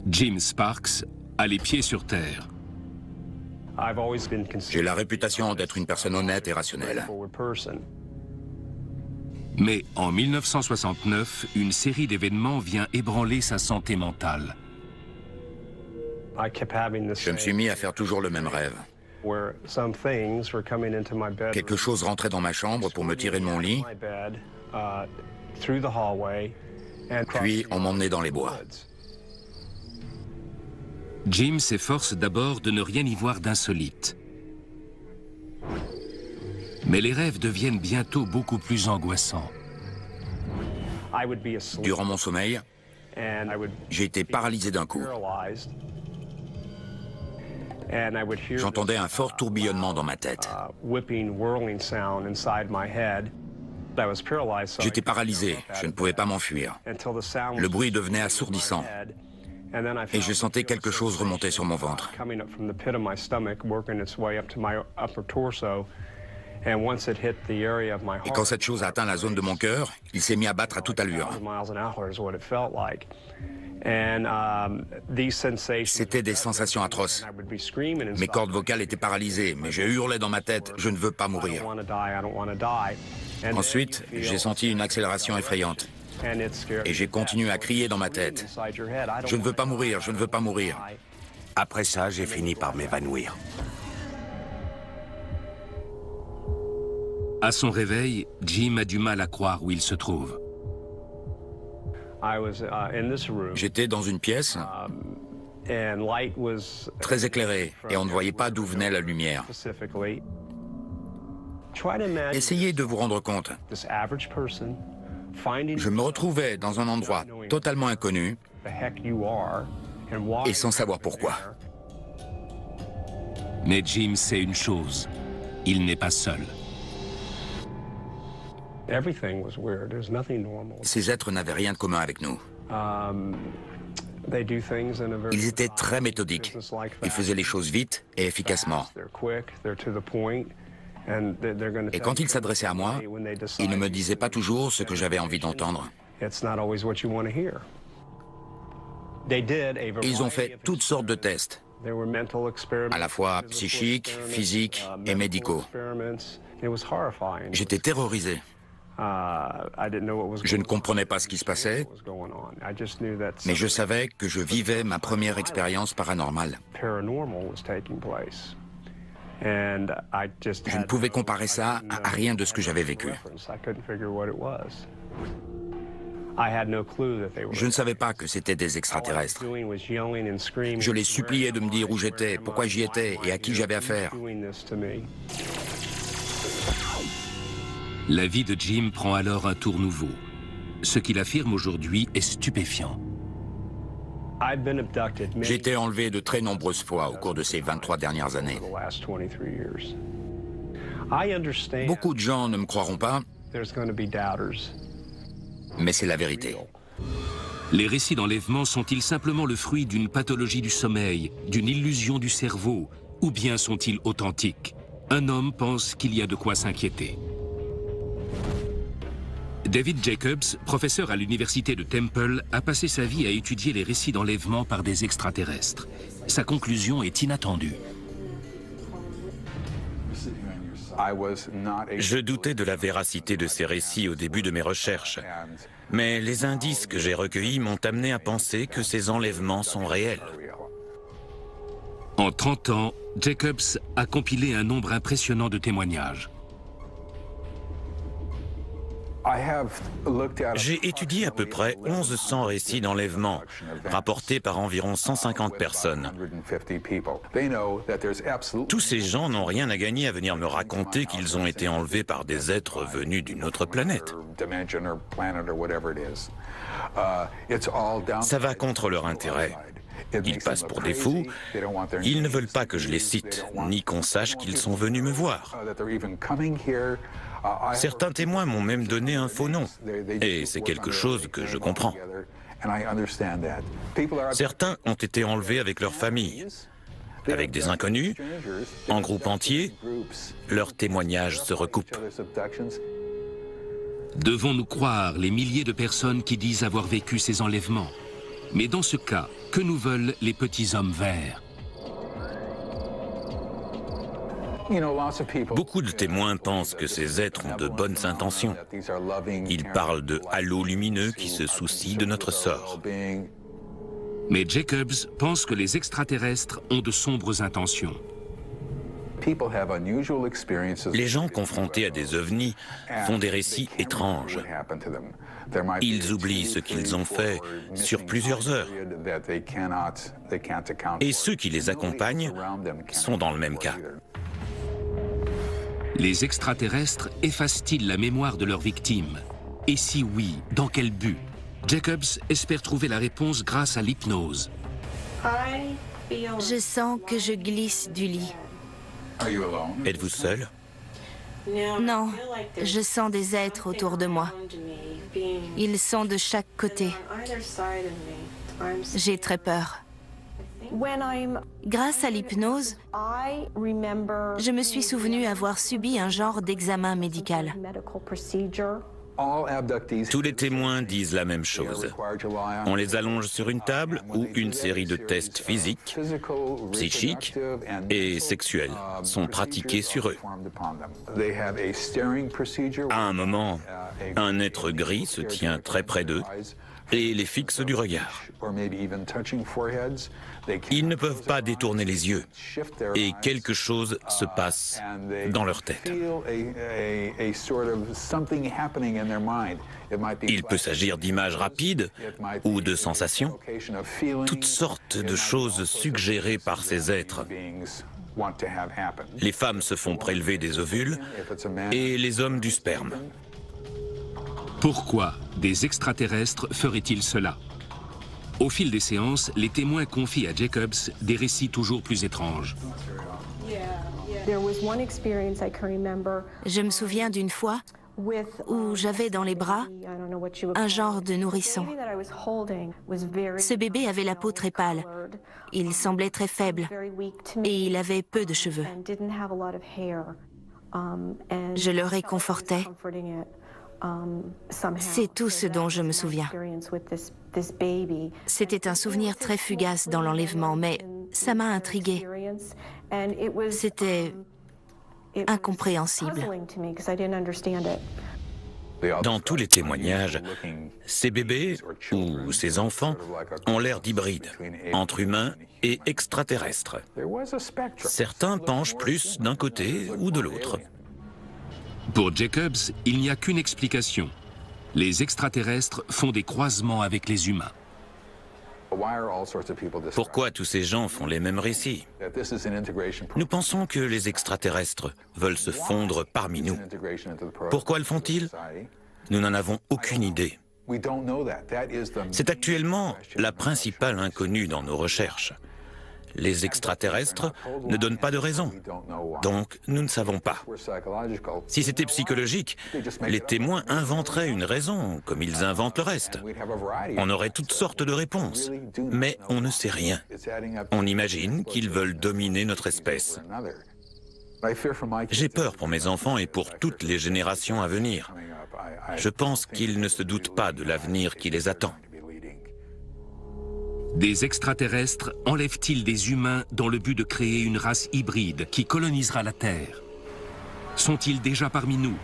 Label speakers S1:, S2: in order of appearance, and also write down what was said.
S1: Jim Sparks a les pieds sur terre.
S2: J'ai la réputation d'être une personne honnête et rationnelle.
S1: Mais en 1969, une série d'événements vient ébranler sa santé mentale.
S2: Je me suis mis à faire toujours le même rêve. Quelque chose rentrait dans ma chambre pour me tirer de mon lit, puis on m'emmenait dans les bois.
S1: Jim s'efforce d'abord de ne rien y voir d'insolite. Mais les rêves deviennent bientôt beaucoup plus angoissants.
S2: Durant mon sommeil, j'ai été paralysé d'un coup. J'entendais un fort tourbillonnement dans ma tête. J'étais paralysé, je ne pouvais pas m'enfuir. Le bruit devenait assourdissant. Et je sentais quelque chose remonter sur mon ventre. Et quand cette chose a atteint la zone de mon cœur, il s'est mis à battre à toute allure. C'était des sensations atroces. Mes cordes vocales étaient paralysées, mais je hurlais dans ma tête, je ne veux pas mourir. Ensuite, j'ai senti une accélération effrayante. Et j'ai continué à crier dans ma tête. Je ne veux pas mourir, je ne veux pas mourir.
S3: Après ça, j'ai fini par m'évanouir.
S1: À son réveil, Jim a du mal à croire où il se trouve.
S2: J'étais dans une pièce très éclairée et on ne voyait pas d'où venait la lumière. Essayez de vous rendre compte. Je me retrouvais dans un endroit totalement inconnu et sans savoir pourquoi.
S1: Mais Jim sait une chose, il n'est pas seul.
S2: Ces êtres n'avaient rien de commun avec nous. Ils étaient très méthodiques. Ils faisaient les choses vite et efficacement. Et quand ils s'adressaient à moi, ils ne me disaient pas toujours ce que j'avais envie d'entendre. Ils ont fait toutes sortes de tests, à la fois psychiques, physiques et médicaux. J'étais terrorisé. Je ne comprenais pas ce qui se passait, mais je savais que je vivais ma première expérience paranormale. Je ne pouvais comparer ça à rien de ce que j'avais vécu. Je ne savais pas que c'était des extraterrestres. Je les suppliais de me dire où j'étais, pourquoi j'y étais et à qui j'avais affaire.
S1: La vie de Jim prend alors un tour nouveau. Ce qu'il affirme aujourd'hui est stupéfiant.
S2: J'ai été enlevé de très nombreuses fois au cours de ces 23 dernières années. Beaucoup de gens ne me croiront pas, mais c'est la vérité.
S1: Les récits d'enlèvement sont-ils simplement le fruit d'une pathologie du sommeil, d'une illusion du cerveau, ou bien sont-ils authentiques? Un homme pense qu'il y a de quoi s'inquiéter. David Jacobs, professeur à l'université de Temple, a passé sa vie à étudier les récits d'enlèvement par des extraterrestres. Sa conclusion est inattendue.
S4: Je doutais de la véracité de ces récits au début de mes recherches, mais les indices que j'ai recueillis m'ont amené à penser que ces enlèvements sont réels.
S1: En 30 ans, Jacobs a compilé un nombre impressionnant de témoignages.
S4: J'ai étudié à peu près 1100 récits d'enlèvement, rapportés par environ 150 personnes. Tous ces gens n'ont rien à gagner à venir me raconter qu'ils ont été enlevés par des êtres venus d'une autre planète. Ça va contre leur intérêt. Ils passent pour des fous. Ils ne veulent pas que je les cite, ni qu'on sache qu'ils sont venus me voir. Certains témoins m'ont même donné un faux nom. Et c'est quelque chose que je comprends. Certains ont été enlevés avec leur famille. Avec des inconnus, en groupe entier, leurs témoignages se recoupent.
S1: Devons-nous croire les milliers de personnes qui disent avoir vécu ces enlèvements? Mais dans ce cas, que nous veulent les petits hommes verts?
S4: Beaucoup de témoins pensent que ces êtres ont de bonnes intentions. Ils parlent de halos lumineux qui se soucient de notre sort.
S1: Mais Jacobs pense que les extraterrestres ont de sombres intentions.
S4: Les gens confrontés à des ovnis font des récits étranges. Ils oublient ce qu'ils ont fait sur plusieurs heures. Et ceux qui les accompagnent sont dans le même cas.
S1: Les extraterrestres effacent-ils la mémoire de leurs victimes? Et si oui, dans quel but? Jacobs espère trouver la réponse grâce à l'hypnose.
S5: Je sens que je glisse du lit.
S4: Êtes-vous seul?
S5: Non, je sens des êtres autour de moi. Ils sont de chaque côté. J'ai très peur. Grâce à l'hypnose, je me suis souvenu avoir subi un genre d'examen médical.
S4: Tous les témoins disent la même chose. On les allonge sur une table où une série de tests physiques, psychiques et sexuels sont pratiqués sur eux. À un moment, un être gris se tient très près d'eux et les fixe du regard. Ils ne peuvent pas détourner les yeux et quelque chose se passe dans leur tête. Il peut s'agir d'images rapides ou de sensations, toutes sortes de choses suggérées par ces êtres. Les femmes se font prélever des ovules et les hommes du sperme.
S1: Pourquoi des extraterrestres feraient-ils cela? Au fil des séances, les témoins confient à Jacobs des récits toujours plus étranges.
S5: Je me souviens d'une fois où j'avais dans les bras un genre de nourrisson. Ce bébé avait la peau très pâle. Il semblait très faible et il avait peu de cheveux. Je le réconfortais. C'est tout ce dont je me souviens. C'était un souvenir très fugace dans l'enlèvement, mais ça m'a intriguée. C'était incompréhensible.
S4: Dans tous les témoignages, ces bébés ou ces enfants ont l'air d'hybrides, entre humains et extraterrestres. Certains penchent plus d'un côté ou de l'autre.
S1: Pour Jacobs, il n'y a qu'une explication. Les extraterrestres font des croisements avec les humains.
S4: Pourquoi tous ces gens font les mêmes récits? Nous pensons que les extraterrestres veulent se fondre parmi nous. Pourquoi le font-ils? Nous n'en avons aucune idée. C'est actuellement la principale inconnue dans nos recherches. Les extraterrestres ne donnent pas de raison, donc nous ne savons pas. Si c'était psychologique, les témoins inventeraient une raison, comme ils inventent le reste. On aurait toutes sortes de réponses, mais on ne sait rien. On imagine qu'ils veulent dominer notre espèce. J'ai peur pour mes enfants et pour toutes les générations à venir. Je pense qu'ils ne se doutent pas de l'avenir qui les attend.
S1: Des extraterrestres enlèvent-ils des humains dans le but de créer une race hybride qui colonisera la Terre? Sont-ils déjà parmi nous?